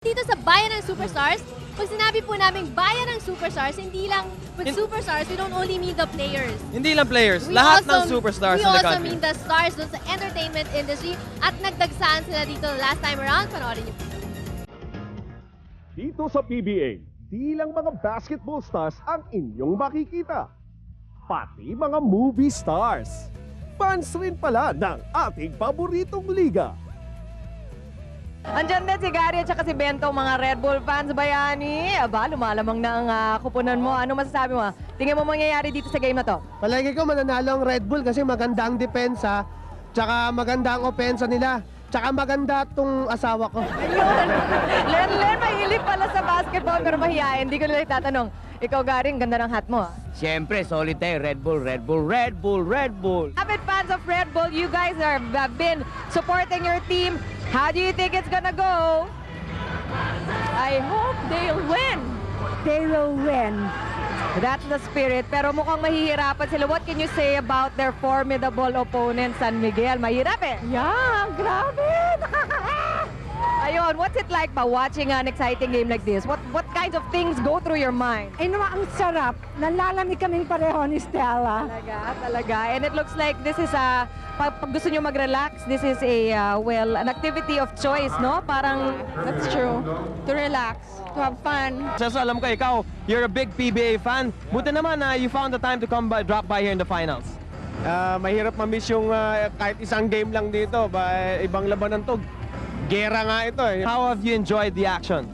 Dito sa Bayan ng Superstars, pag sinabi po namin Bayan ng Superstars, hindi lang with superstars, we don't only mean the players. Hindi lang players, We lahat also- ng superstars we in the also country. mean the stars dun sa entertainment industry at nagdagsaan sila dito last time around. Panoorin niyo po. Dito sa PBA, di lang mga basketball stars ang inyong makikita. Pati mga movie stars. Fans rin pala ng ating paboritong liga. Andyan din si Gary at saka si Bento, mga Red Bull fans, bayani. Aba, lumalamang na ang kupunan mo. Ano masasabi mo? Tingin mo mangyayari dito sa game na to? Palagi ko mananalo ang Red Bull kasi maganda ang depensa, tsaka maganda ang opensa nila, tsaka maganda tong asawa ko. Ayun! Len, mahilig pala sa basketball pero mahihain. Hindi ko nila itatanong. Ikaw, Gary, ang ganda ng hat mo. Siyempre, solid tayo. Red Bull, Red Bull, Red Bull, Red Bull. Avid fans of Red Bull, you guys have been supporting your team. How do you think it's gonna go? I hope they'll win. They will win. That's the spirit. Pero mukhang mahihirapan sila. What can you say about their formidable opponent, San Miguel? Mahirap eh. Yeah, grabe! Nakaka-ah! Ayun, what's it like ba watching an exciting game like this? What kinds of things go through your mind? Ay naman, ang sarap. Nalalamig kaming pareho ni Stella. Talaga. And it looks like this is pag gusto nyo mag-relax, this is an activity of choice, no? Parang, That's true. To relax, to have fun. Just alam ko, ikaw, you're a big PBA fan. Buti naman na you found the time to drop by here in the finals. Mahirap ma-miss yung kahit isang game lang dito, ibang labanan to. Gera nga ito eh. How have you enjoyed the action?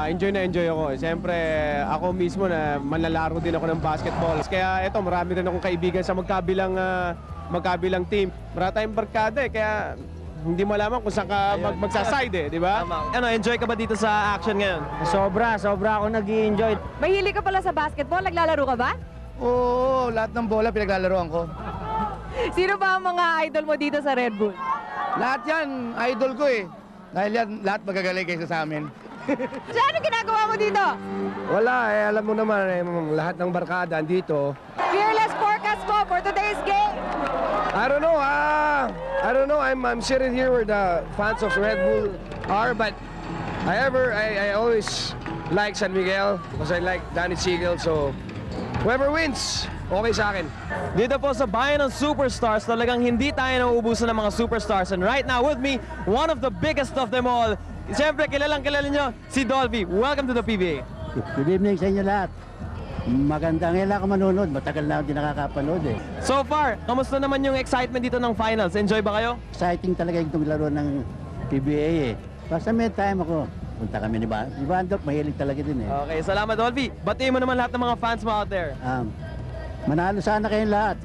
Enjoy na enjoy ako. Siyempre, ako mismo na manlalaro din ako ng basketball. Kaya ito, marami rin akong kaibigan sa magkabilang team. Marami tayong barkada eh, kaya hindi mo alaman kung saan ka magsaside eh, di ba? Ano, enjoy ka ba dito sa action ngayon? Sobra ako nag-i-enjoy. mahilig ka pala sa basketball. Naglalaro ka ba? Oo, lahat ng bola pinaglalaroan ko. Sino ba ang mga idol mo dito sa Red Bull? Lahat yan, idol ko eh. Dahil yan, lahat magagaling kaysa sa amin. So, ano ginagawa mo dito? Wala eh, alam mo naman eh, lahat ng barkada dito. Fearless forecast mo for today's game. I don't know. I'm sitting here where the fans of Red Bull are, but I always like San Miguel because I like Danny Siegel. So whoever wins, okay sa akin. Dito po sa Bayan ng Superstars, talagang hindi tayo nauubusan ng mga superstars. And right now with me, one of the biggest of them all. Siyempre, kilala nyo, si Dolby. Welcome to the PBA. Good evening sa inyo lahat. Maganda ngayon lang ako manonood. Matagal na ako din nakakapanood eh. So far, kamusta naman yung excitement dito ng finals? Enjoy ba kayo? Exciting talaga yung laro ng PBA eh. Basta may time ako. Punta kami ni Bandok, mahilig talaga din eh. Okay, salamat Dolby. Batiin mo naman lahat ng mga fans mo out there. Manalo sana kayong lahat.